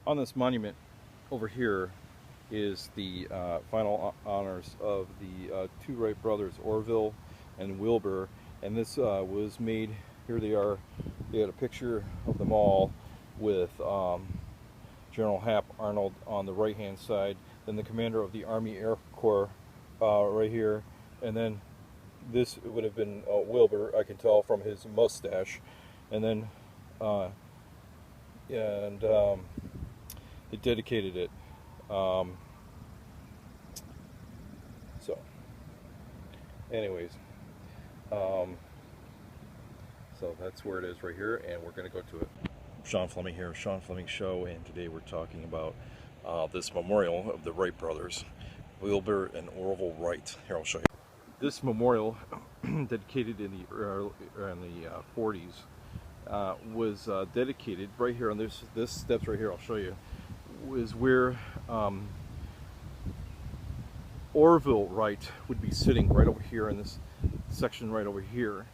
On this monument over here is the final honors of the two Wright brothers, Orville and Wilbur, and this was made, here they are, they had a picture of them all with General Hap Arnold on the right hand side, then the commander of the Army Air Corps right here, and then this would have been Wilbur, I can tell from his mustache, and then it dedicated it. So anyways, so that's where it is right here, and we're going to go to it. Sean Fleming here, Sean Fleming Show, and today we're talking about this memorial of the Wright brothers, Wilbur and Orville Wright. Here, I'll show you. This memorial, dedicated in the 40s, was dedicated right here on this steps right here. I'll show you. Was where Orville Wright would be sitting right over here in this section right over here,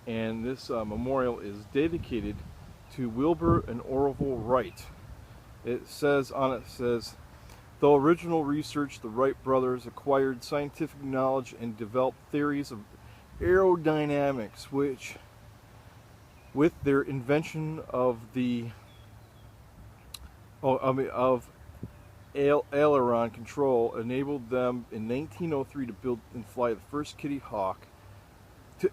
and this memorial is dedicated to Wilbur and Orville Wright. It says on it, though original research, the Wright brothers acquired scientific knowledge and developed theories of aerodynamics, which, with their invention of the aileron control, enabled them in 1903 to build and fly the first Kitty Hawk. To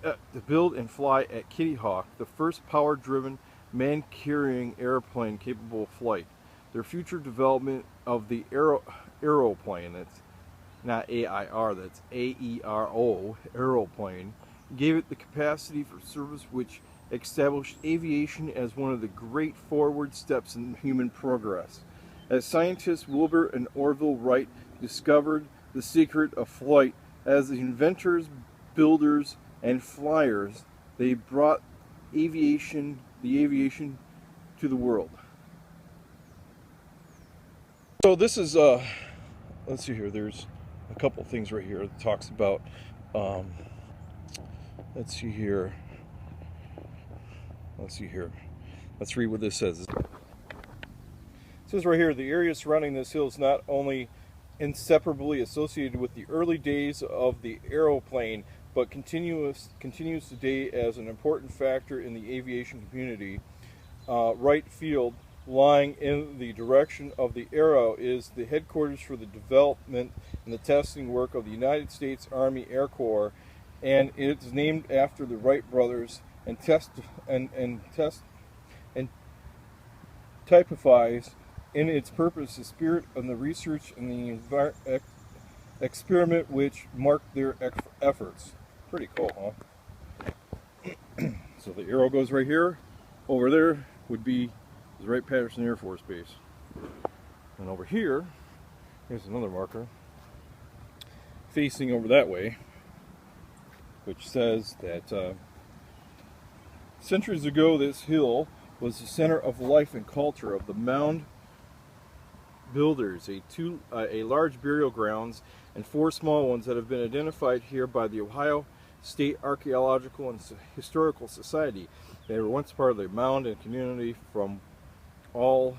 build and fly at Kitty Hawk, the first power-driven, man-carrying airplane capable of flight. Their future development of the aeroplane, that's not AIR, that's AERO, aeroplane, gave it the capacity for service, which established aviation as one of the great forward steps in human progress. As scientists, Wilbur and Orville Wright discovered the secret of flight. As the inventors, builders, and flyers, they brought the aviation to the world. So this is, let's see here, there's a couple things right here that talks about, let's see here, let's read what this says. It says right here, the area surrounding this hill is not only inseparably associated with the early days of the aeroplane, but continues today as an important factor in the aviation community. Wright Field, lying in the direction of the arrow, is the headquarters for the development and the testing work of the United States Army Air Corps, and it is named after the Wright brothers and typifies in its purpose the spirit of the research and the experiment which marked their efforts. Pretty cool, huh? So the arrow goes right here. Over there would be the Wright-Patterson Air Force Base. And over here, here's another marker facing over that way, which says that centuries ago this hill was the center of life and culture of the mound builders, a large burial grounds and 4 small ones that have been identified here by the Ohio State Archaeological and Historical Society. They were once part of the mound and community. From all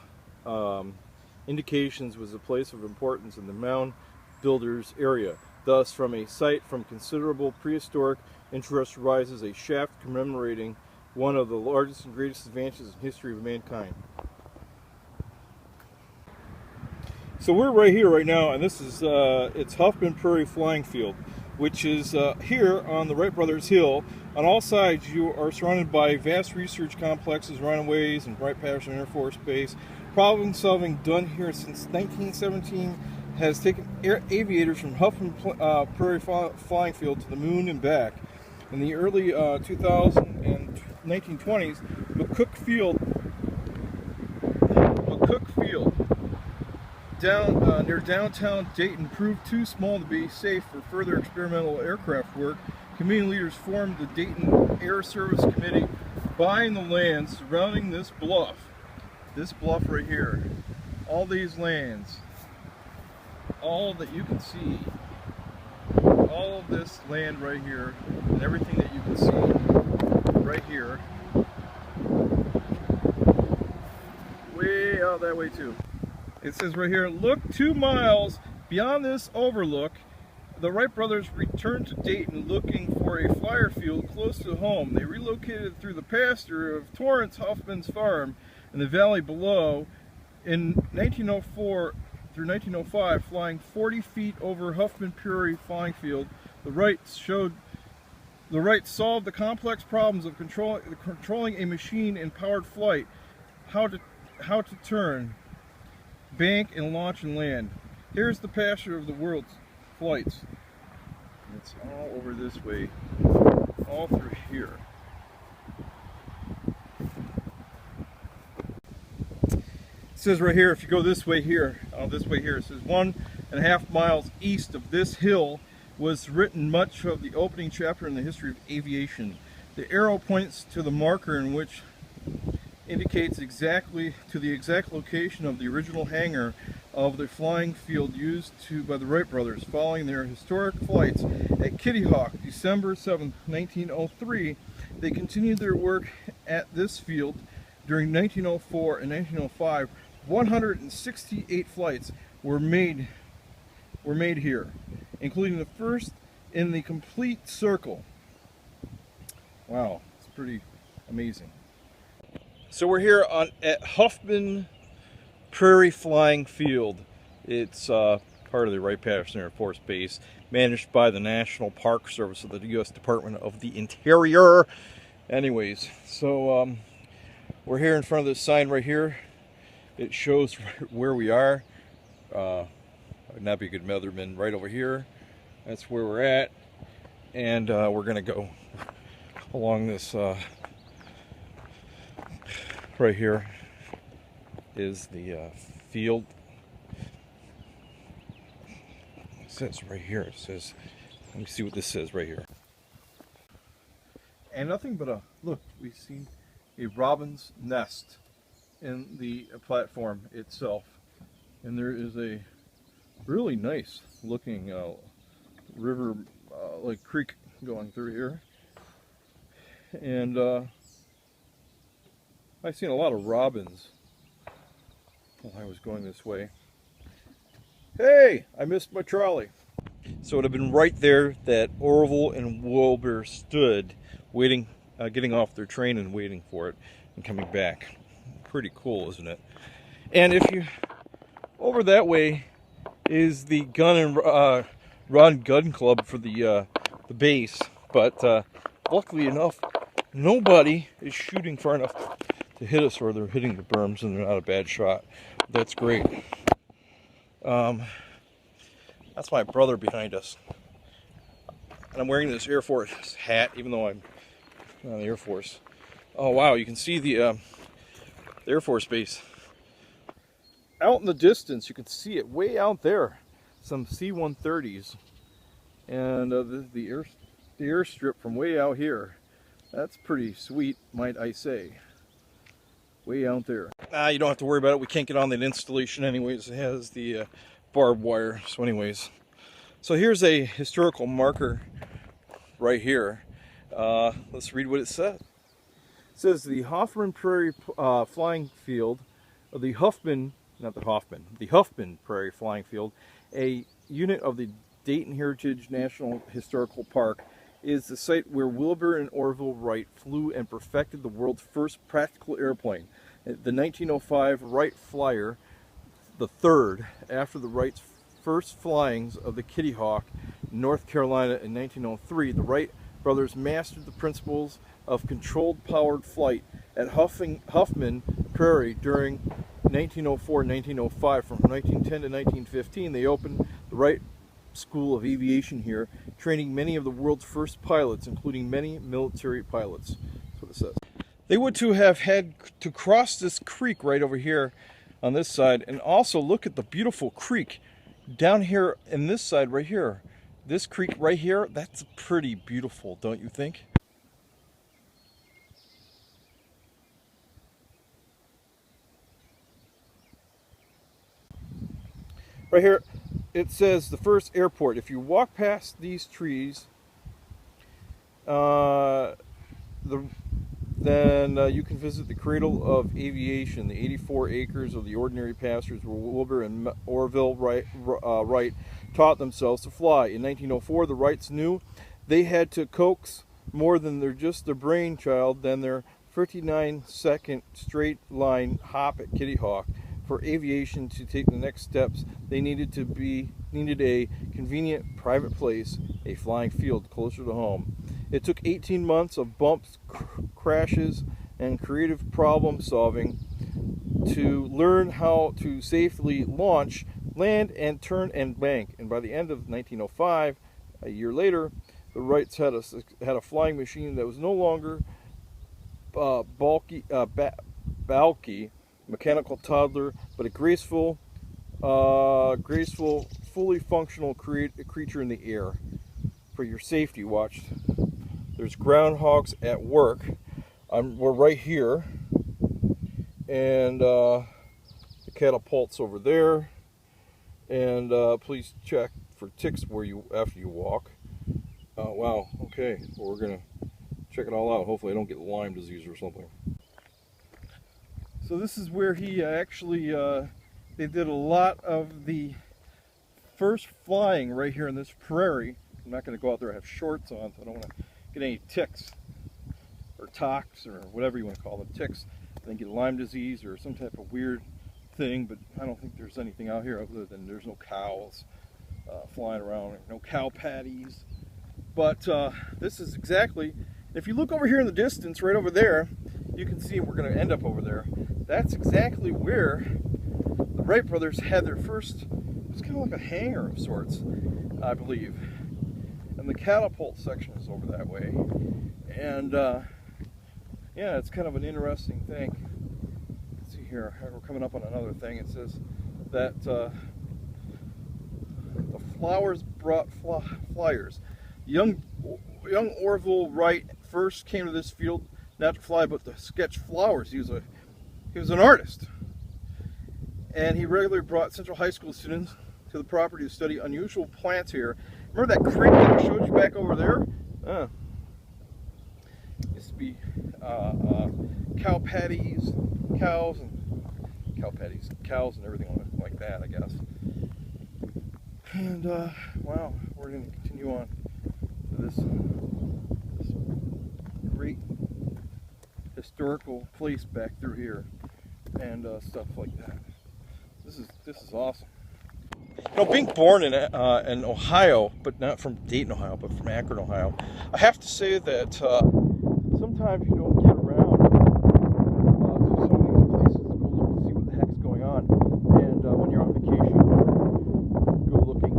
indications was a place of importance in the mound builders area. Thus, from a site from considerable prehistoric interest arises a shaft commemorating one of the largest and greatest advances in history of mankind. So we're right here right now, and this is it's Huffman Prairie Flying Field, which is here on the Wright Brothers Hill. On all sides you are surrounded by vast research complexes, runways, and Wright-Patterson Air Force Base. Problem solving done here since 1917 has taken aviators from Huffman Prairie Flying Field to the moon and back. In the early 2000s and 1920s, McCook Field near downtown Dayton proved too small to be safe for further experimental aircraft work. Community leaders formed the Dayton Air Service Committee, buying the land surrounding this bluff right here. All these lands, all that you can see, all of this land right here, and everything that you can see right here, way out that way too. It says right here, look 2 miles beyond this overlook. The Wright brothers returned to Dayton looking for a flyer field close to home. They relocated through the pasture of Torrance Huffman's farm in the valley below in 1904 through 1905, flying 40 feet over Huffman Prairie flying field. The Wrights solved the complex problems of controlling a machine in powered flight, how to turn, bank, and launch and land. Here's the pasture of the world's flights. It's all over this way, all through here. It says right here, if you go this way here, it says 1.5 miles east of this hill was written much of the opening chapter in the history of aviation. The arrow points to the marker in which indicates the exact location of the original hangar of the flying field used by the Wright brothers following their historic flights at Kitty Hawk, December 7, 1903. They continued their work at this field during 1904 and 1905. 168 flights were made here, including the first in the complete circle. Wow, it's pretty amazing. So we're here at Huffman Prairie Flying Field. It's part of the Wright-Patterson Air Force Base, managed by the National Park Service of the U.S. Department of the Interior. Anyways, so we're here in front of this sign right here. It shows where we are. Nappy Good Motherman right over here. That's where we're at. And we're going to go along this right here is the field. It says right here, it says, let me see what this says right here. And nothing but look, we see a robin's nest in the platform itself. And there is a really nice looking river, like creek going through here. And I've seen a lot of robins while I was going this way. Hey, I missed my trolley. So it would have been right there that Orville and Wilbur stood, waiting, getting off their train and waiting for it and coming back. Pretty cool, isn't it? And if you, over that way is the gun and rod and gun club for the base, but luckily enough, nobody is shooting far enough to hit us, or they're hitting the berms and they're not a bad shot. That's great. That's my brother behind us. And I'm wearing this Air Force hat, even though I'm not in the Air Force. Oh wow, you can see the Air Force Base. Out in the distance, you can see it way out there. Some C-130s. And the airstrip from way out here. That's pretty sweet, might I say. Way out there. You don't have to worry about it. We can't get on that installation anyways. It has the barbed wire. So anyways. So here's a historical marker right here. Let's read what it says. It says the Huffman Prairie Flying Field, the Huffman Prairie Flying Field, a unit of the Dayton Heritage National Historical Park, is the site where Wilbur and Orville Wright flew and perfected the world's first practical airplane. The 1905 Wright Flyer, the third after the Wrights' first flyings of the Kitty Hawk in North Carolina in 1903, the Wright brothers mastered the principles of controlled powered flight at Huffman Prairie during 1904-1905. From 1910 to 1915, they opened the Wright School of Aviation here, training many of the world's first pilots, including many military pilots. That's what it says. They would to have had to cross this creek right over here on this side, and also look at the beautiful creek down here in this side right here. This creek right here, that's pretty beautiful, don't you think? Right here, it says the first airport. If you walk past these trees, the then you can visit the cradle of aviation, the 84 acres of the ordinary pastures where Wilbur and Orville Wright taught themselves to fly. In 1904, the Wrights knew they had to coax more than just their brainchild than their 59-second straight line hop at Kitty Hawk. For aviation to take the next steps, they needed a convenient private place, a flying field closer to home. It took 18 months of bumps, crashes, and creative problem solving to learn how to safely launch, land, and turn and bank. And by the end of 1905, a year later, the Wrights had a flying machine that was no longer bulky mechanical toddler, but a graceful, fully functional creature in the air. For your safety, watch. There's groundhogs at work. We're right here, and the catapult's over there. And please check for ticks after you walk. Wow. Okay. Well, we're gonna check it all out. Hopefully, I don't get Lyme disease or something. So this is where he actually, they did a lot of the first flying right here in this prairie. I'm not going to go out there, I have shorts on, so I don't want to get any ticks, or tocks, or whatever you want to call them, ticks. I think get Lyme disease or some type of weird thing, but I don't think there's anything out here other than there's no cows flying around, no cow patties. But this is exactly, if you look over here in the distance, right over there, you can see we're going to end up over there. That's exactly where the Wright brothers had their first, it was kind of like a hangar of sorts, I believe. And the catapult section is over that way. And yeah, it's kind of an interesting thing. Let's see here, we're coming up on another thing. It says that the flowers brought flyers. Young Orville Wright first came to this field not to fly, but to sketch flowers. He was an artist, and he regularly brought Central High School students to the property to study unusual plants here. Remember that creek that I showed you back over there? Used to be cow patties, cows and everything like that, I guess. And wow, we're going to continue on to this great historical place back through here, and stuff like that. This is awesome. You know, being born in Ohio, but not from Dayton, Ohio, but from Akron, Ohio, I have to say that sometimes you don't get around to some of these places to go look and see what the heck's going on. And when you're on vacation, go looking,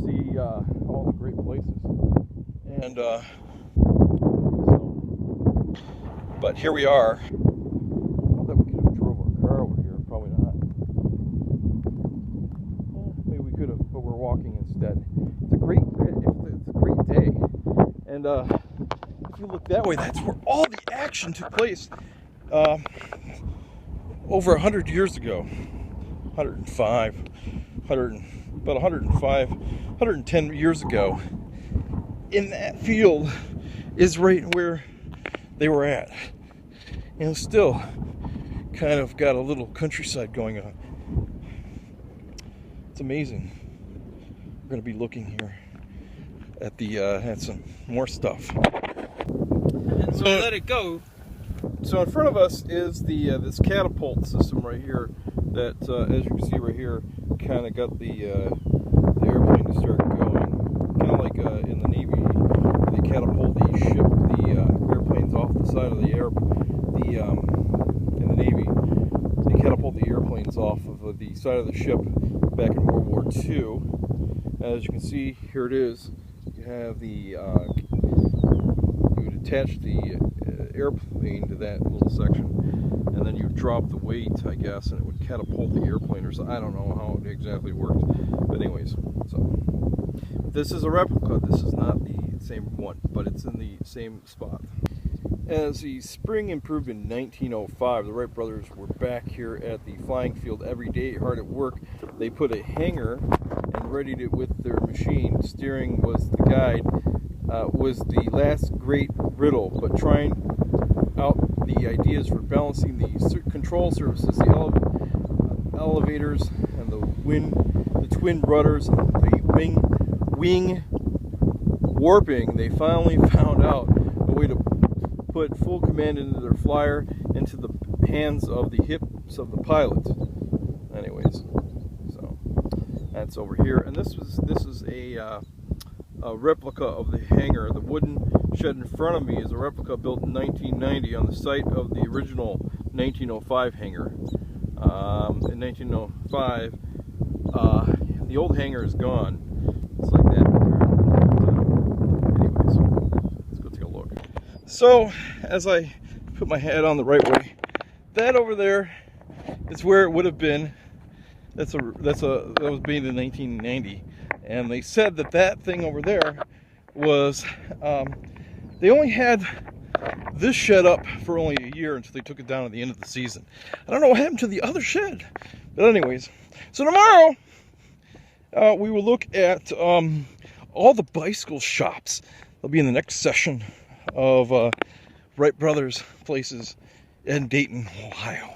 see all the great places. And but here we are. Not that we could have drove our car over here, probably not. Well, maybe we could have, but we're walking instead. It's a great day. And if you look that way, that's where all the action took place over 100 years ago. 110 years ago. In that field is right where they were at, and still kind of got a little countryside going on. It's amazing. We're going to be looking here at the at some more stuff. And so let it go. So in front of us is the this catapult system right here that, as you can see right here, kind of got the airplane to start going, kind of like in the Navy. They catapult the ship, airplanes off the side of the in the Navy, they catapult the airplanes off of the side of the ship back in World War II. As you can see, here it is. You have you would attach the airplane to that little section, and then you drop the weight, I guess, and it would catapult the airplane or something. I don't know how it exactly worked, but anyways, so this is a replica. This is not the same one, but it's in the same spot. As the spring improved in 1905, the Wright brothers were back here at the flying field every day, hard at work. They put a hangar and readied it with their machine. Steering was the guide, was the last great riddle, but trying out the ideas for balancing the control surfaces, the elevators, and the twin rudders, the wing warping. They finally found out a way to put full command into their flyer, into the hands of the hips of the pilot. Anyways, so that's over here, and this is a replica of the hangar. The wooden shed in front of me is a replica built in 1990 on the site of the original 1905 hangar. In 1905, the old hangar is gone. It's like that. Anyways, let's go take a look. So, as I put my head on the right way, that over there is where it would have been. That was made in 1990, and they said that thing over there was they only had this shed up for only a year until they took it down at the end of the season. I don't know what happened to the other shed, but anyways, so tomorrow we will look at all the bicycle shops. They'll be in the next session of Wright Brothers places in Dayton, Ohio.